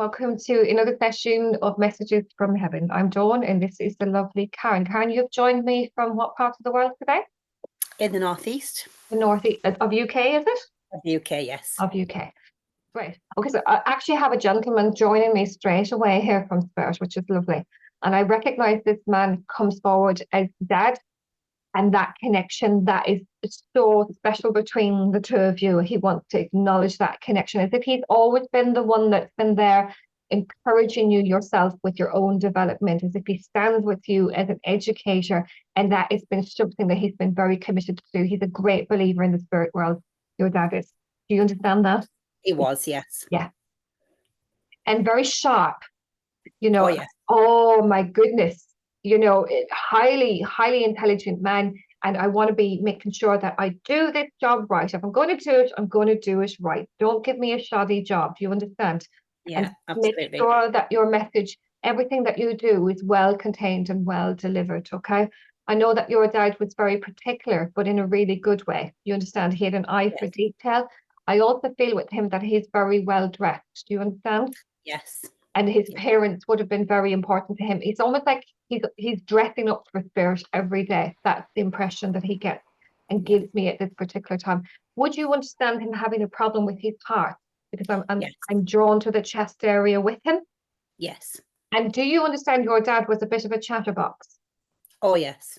welcome to another session of Messages from Heaven. I'm Dawn, and this is the lovely Karen. Karen, you've joined me from what part of the world today? In the northeast. The northeast of UK, is it? Of the UK, yes. Of UK. Great. Okay, so I actually have a gentleman joining me straight away here from Spirit, which is lovely. And I recognize this man comes forward as dad, and that connection that is so special between the two of you. He wants to acknowledge that connection as if he's always been the one that's been there encouraging you yourself with your own development, as if he stands with you as an educator, and that has been something that he's been very committed to do. He's a great believer in the spirit world. Your dad is. Do you understand that? He was, yes. Yeah. And very sharp, you know. Oh, yes. Oh my goodness. You know, highly intelligent man. And I want to be making sure that I do this job right. If I'm going to do it, I'm going to do it right. Don't give me a shoddy job. Do you understand? Yeah, and absolutely. Make sure that your message, everything that you do, is well contained and well delivered. Okay. I know that your dad was very particular, but in a really good way. You understand? He had an eye for detail. I also feel with him that he's very well dressed. Do you understand? Yes. And his parents would have been very important to him. It's almost like he's dressing up for spirit every day. That's the impression that he gets and gives me at this particular time. Would you understand him having a problem with his heart? Because I'm drawn to the chest area with him. Yes. And do you understand your dad was a bit of a chatterbox? Oh, yes.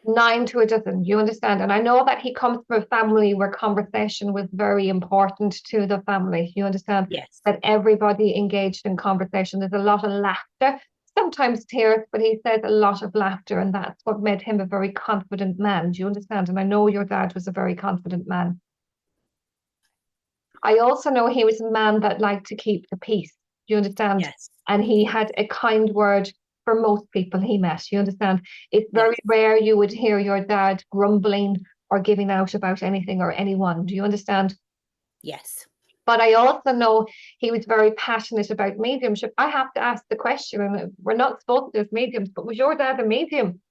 9 to a dozen, you understand? And I know that he comes from a family where conversation was very important to the family. You understand? Yes. That everybody engaged in conversation. There's a lot of laughter, sometimes tears, but he says a lot of laughter, and that's what made him a very confident man. Do you understand? And I know your dad was a very confident man. I also know he was a man that liked to keep the peace. Do you understand? Yes. And he had a kind word for most people he met. You understand? It's very rare you would hear your dad grumbling or giving out about anything or anyone. Do you understand? Yes. But I also know he was very passionate about mediumship. I have to ask the question, and we're not supposed to as mediums, but was your dad a medium?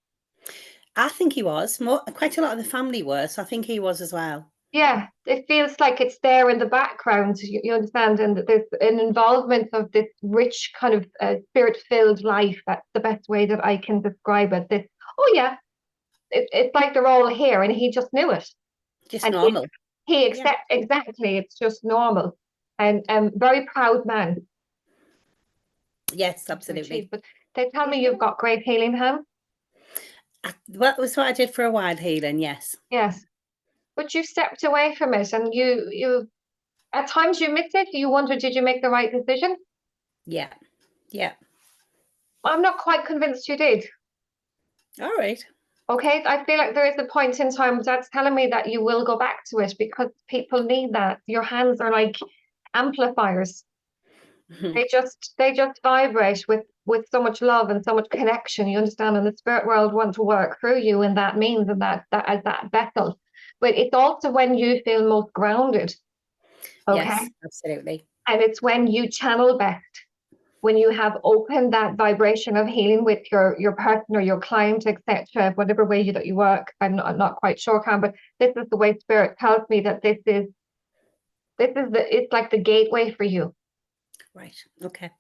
I think he was. Quite a lot of the family were, so I think he was as well. Yeah, it feels like it's there in the background, you understand, and there's an involvement of this rich kind of spirit-filled life. That's the best way that I can describe it. Oh yeah, it's like they're all here, and he just knew it. Just and normal. Exactly, it's just normal, and very proud man. Yes, absolutely. But they tell me you've got great healing hands. Well, that was what I did for a while, healing, yes. Yes. But you stepped away from it, and you at times you miss it. You wonder, did you make the right decision? Yeah. I'm not quite convinced you did. All right. Okay, I feel like there is a point in time that's telling me that you will go back to it because people need that. Your hands are like amplifiers. They just vibrate with so much love and so much connection. You understand, and the spirit world want to work through you in that means and that as that vessel. But it's also when you feel most grounded. Okay. Yes, absolutely. And it's when you channel best, when you have opened that vibration of healing with your partner, or your client, etc., whatever way that you work. I'm not quite sure, Karen, but this is the way spirit tells me that it's like the gateway for you. Right. Okay.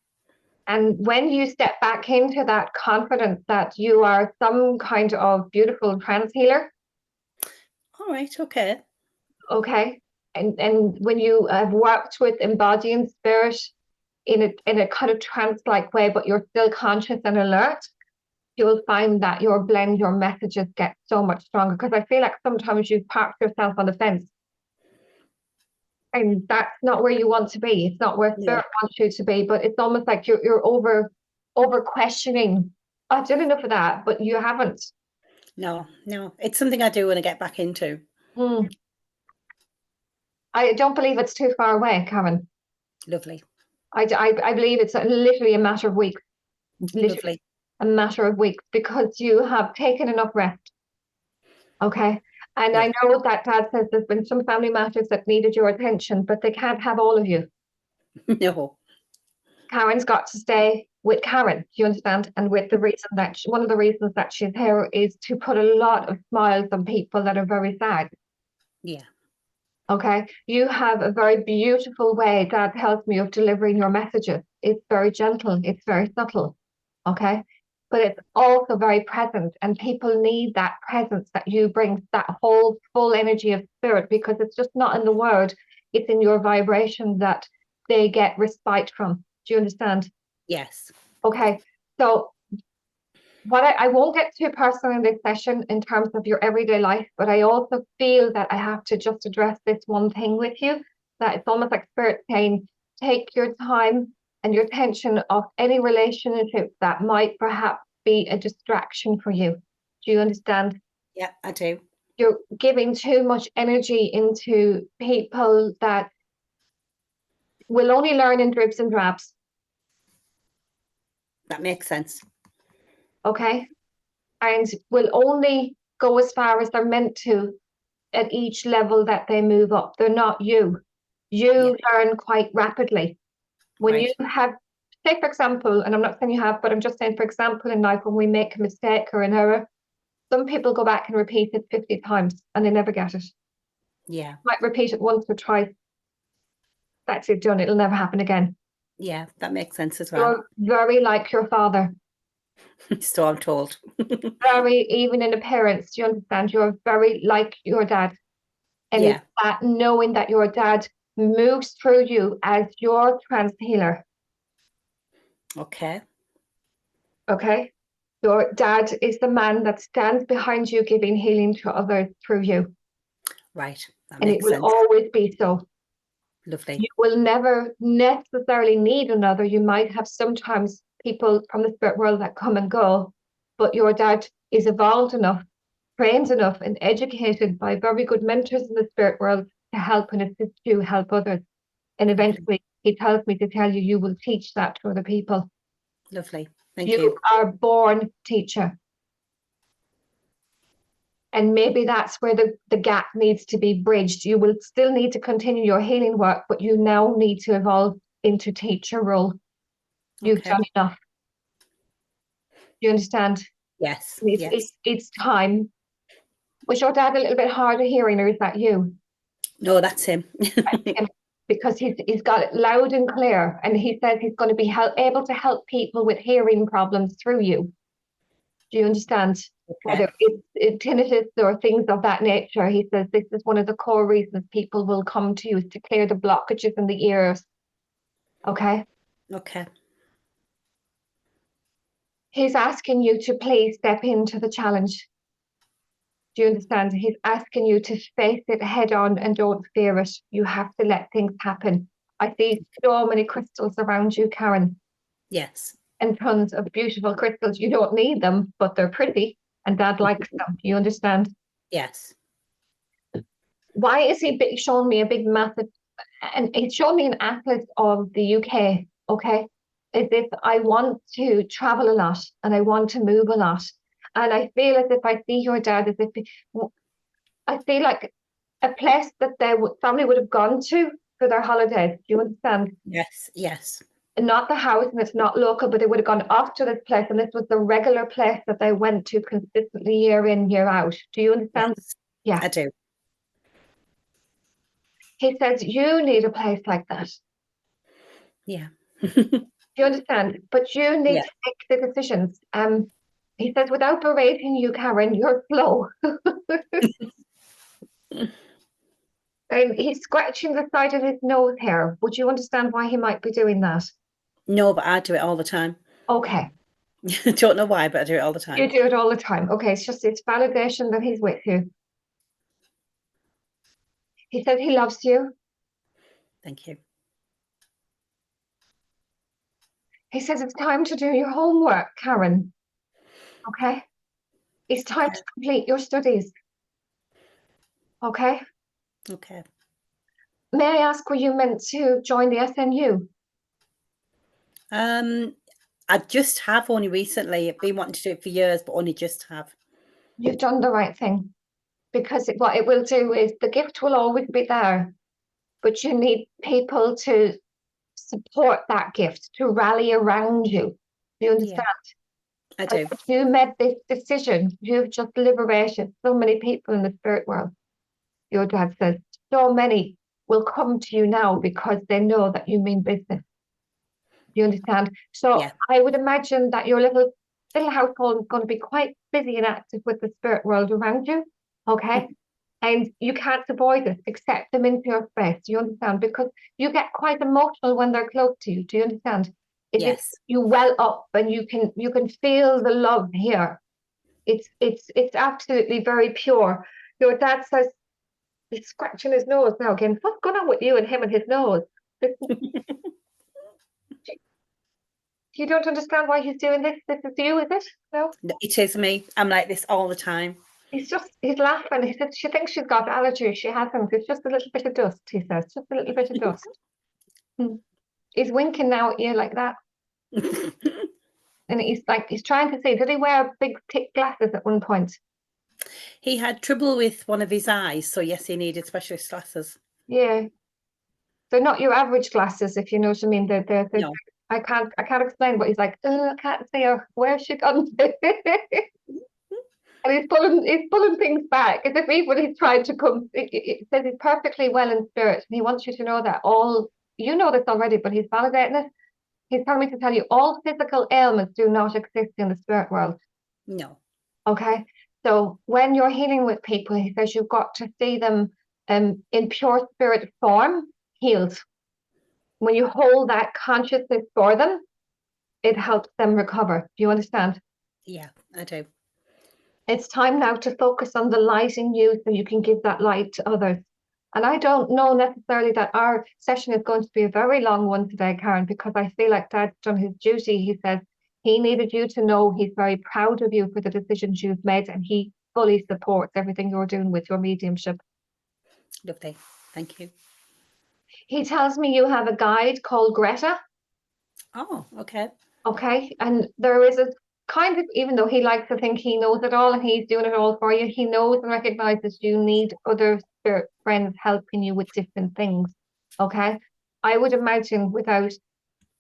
And when you step back into that confidence that you are some kind of beautiful trance healer. All right. Okay. Okay. And when you have worked with embodying spirit in a kind of trance-like way, but you're still conscious and alert, you'll find that your messages get so much stronger. Because I feel like sometimes you've parked yourself on the fence. And that's not where you want to be. It's not where spirit wants you to be, but it's almost like you're over questioning. I've done enough of that, but you haven't. No. It's something I do want to get back into. I don't believe it's too far away, Karen. Lovely. I believe it's literally a matter of weeks. Literally Lovely. a matter of weeks, because you have taken enough rest. Okay. And I know that Dad says there's been some family matters that needed your attention, but they can't have all of you. No. Karen's got to stay with Karen, do you understand? And with the reason that one of the reasons that she's here is to put a lot of smiles on people that are very sad. Yeah. Okay. You have a very beautiful way, Dad tells me, of delivering your messages. it's very gentle, it's very subtle, okay? But it's also very present, and people need that presence that you bring, that whole full energy of spirit, because it's just not in the word, it's in your vibration that they get respite from. Do you understand? Yes. Okay, so what I won't get too personal in this session in terms of your everyday life, but I also feel that I have to just address this one thing with you, that it's almost like spirit saying, take your time and your attention off any relationship that might perhaps be a distraction for you. Do you understand? Yeah, I do. You're giving too much energy into people that will only learn in dribs and drabs. That makes sense. Okay, and will only go as far as they're meant to at each level that they move up. They're not you. You learn quite rapidly. When Right. you have, say for example, and I'm not saying you have, but I'm just saying for example in life when we make a mistake or an error, some people go back and repeat it 50 times and they never get it. Yeah. Might repeat it once or twice. That's it, done. It'll never happen again. Yeah, that makes sense as well. You're very like your father. So I'm told. Very, even in appearance, do you understand? You're very like your dad. And Yeah. it's that knowing that your dad moves through you as your trans healer. Okay. Okay. Your dad is the man that stands behind you, giving healing to others through you. Right. That And it makes will sense. always be so. Lovely. You will never necessarily need another. You might have sometimes people from the spirit world that come and go, but your dad is evolved enough, trained enough, and educated by very good mentors in the spirit world to help and assist you, help others. And eventually, he tells me to tell you, you will teach that to other people. Lovely. Thank You you. are a born teacher. And maybe that's where the gap needs to be bridged. You will still need to continue your healing work, but you now need to evolve into teacher role. You've Okay. done enough. You understand? Yes. It's, Yes. it's time. Was your dad a little bit hard of hearing, or is that you? No, that's him. Because he's got it loud and clear, and he says he's going to be able to help people with hearing problems through you. Do you understand? Okay. Whether it's tinnitus or things of that nature, he says this is one of the core reasons people will come to you, is to clear the blockages in the ears. Okay? Okay. He's asking you to please step into the challenge. Do you understand? He's asking you to face it head on and don't fear it. You have to let things happen. I see so many crystals around you, Karen, Yes. and tons of beautiful crystals. You don't need them, but they're pretty, and Dad likes them. You understand? Yes. Why is he showing me a big massive, and he's showing me an atlas of the UK, okay? As if I want to travel a lot and I want to move a lot. And I feel as if I see your dad as if I feel like a place that their family would have gone to for their holidays. Do you understand? Yes. Yes. And not the house, and it's not local, but they would have gone off to this place, and this was the regular place that they went to consistently year in, year out. Do you understand? Yes. Yeah. I do. He says you need a place like that. Yeah. Do you understand? But you need Yeah. to make the decisions. He says, without berating you, Karen, you're slow. And he's scratching the side of his nose here. Would you understand why he might be doing that? No, but I do it all the time. Okay. Don't know why, but I do it all the You time. do it all the time. Okay, it's validation that he's with you. He says he loves you. Thank you. He says it's time to do your homework, Karen. Okay? It's time to complete your studies. Okay? Okay. May I ask, were you meant to join the SNU? I just have only recently. I've been wanting to do it for years, but only just have. You've done the right thing. Because what it will do is the gift will always be there, but you need people to support that gift, to rally around you. Do you understand? I do. If you made this decision, you've just liberated so many people in the spirit world. Your dad says so many will come to you now because they know that you mean business. You understand? So Yeah. I would imagine that your little household is going to be quite busy and active with the spirit world around you. Okay. And you can't avoid it, accept them into your space. Do you understand? Because you get quite emotional when they're close to you. Do you understand? Yes. You well up and you can feel the love here. It's absolutely very pure. Your dad says he's scratching his nose now again. What's going on with you and him and his nose? You don't understand why he's doing this. This is you, is it? No? It is me. I'm like this all the time. He's laughing. He said she thinks she's got allergies. She hasn't. It's just a little bit of dust, he says. Just a little bit of dust. He's winking now at you like that. And he's trying to say, did he wear big thick glasses at one point? He had trouble with one of his eyes, so yes, he needed specialist glasses. Yeah. They're not your average glasses, if you know what I mean. They're No. I can't explain, but he's like, oh, I can't see her. Where's she gone? And he's pulling things back as if even he's trying to come. It says he's perfectly well in spirit, and he wants you to know that you know this already, but he's validating it. He's telling me to tell you all physical ailments do not exist in the spirit world. No. Okay, so when you're healing with people, he says you've got to see them in pure spirit form, healed. When you hold that consciousness for them, it helps them recover. Do you understand? Yeah, I do. It's time now to focus on the light in you so you can give that light to others. And I don't know necessarily that our session is going to be a very long one today, Karen, because I feel like Dad's done his duty. He says he needed you to know he's very proud of you for the decisions you've made, and he fully supports everything you're doing with your mediumship. Lovely. Thank you. He tells me you have a guide called Greta. Oh, okay. Okay. And there is a kind of, even though he likes to think he knows it all and he's doing it all for you, he knows and recognizes you need other spirit friends helping you with different things. Okay. I would imagine, without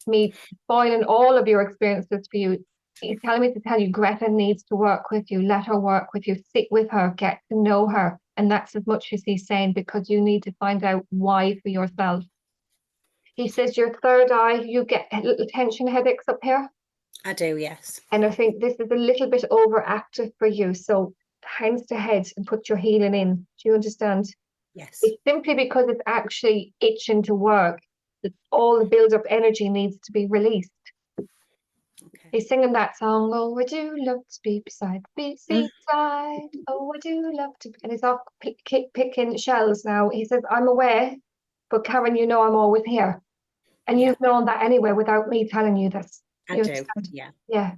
me spoiling all of your experiences for you, he's telling me to tell you Greta needs to work with you. Let her work with you, sit with her, get to know her. And that's as much as he's saying, because you need to find out why for yourself. He says your third eye, you get little tension headaches up here. I do, yes. And I think this is a little bit overactive for you. So hands to head and put your healing in. Do you understand? Yes. It's simply because it's actually itching to work that all the build-up energy needs to be released. Okay. He's singing that song, oh, I do love to be beside the seaside. Oh, I do love to be. And he's off picking shells now. He says, I'm aware, but Karen, you know I'm always here. And Yeah. you've known that anyway without me telling you this. I You do. understand? Yeah. Yeah.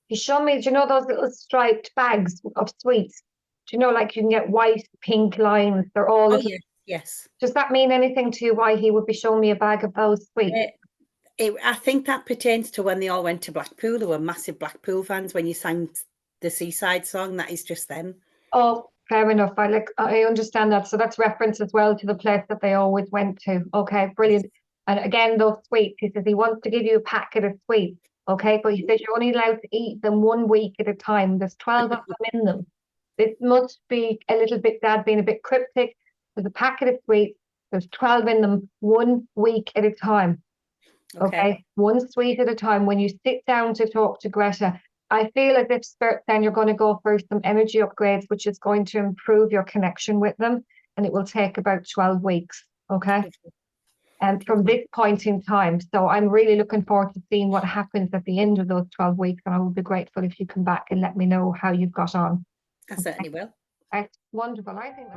He showed me, do you know those little striped bags of sweets? Do you know, like you can get white, pink lines? They're all Oh, little. yes. Yes. Does that mean anything to you why he would be showing me a bag of those sweets? I think that pertains to when they all went to Blackpool. There were massive Blackpool fans when you sang the Seaside song. That is just them. Oh, fair enough. I understand that. So that's reference as well to the place that they always went to. Okay, brilliant. And again, those sweets, he says he wants to give you a packet of sweets. Okay, but he says you're only allowed to eat them 1 week at a time. There's 12 of them in them. This must be a little bit, Dad, being a bit cryptic. There's a packet of sweets. There's 12 in them 1 week at a time. Okay, one sweet at a time. When you sit down to talk to Greta, I feel as if Spirit then you're going to go for some energy upgrades, which is going to improve your connection with them, and it will take about 12 weeks. Okay. And from this point in time, so I'm really looking forward to seeing what happens at the end of those 12 weeks, and I will be grateful if you come back and let me know how you've got on. I certainly will. That's wonderful. I think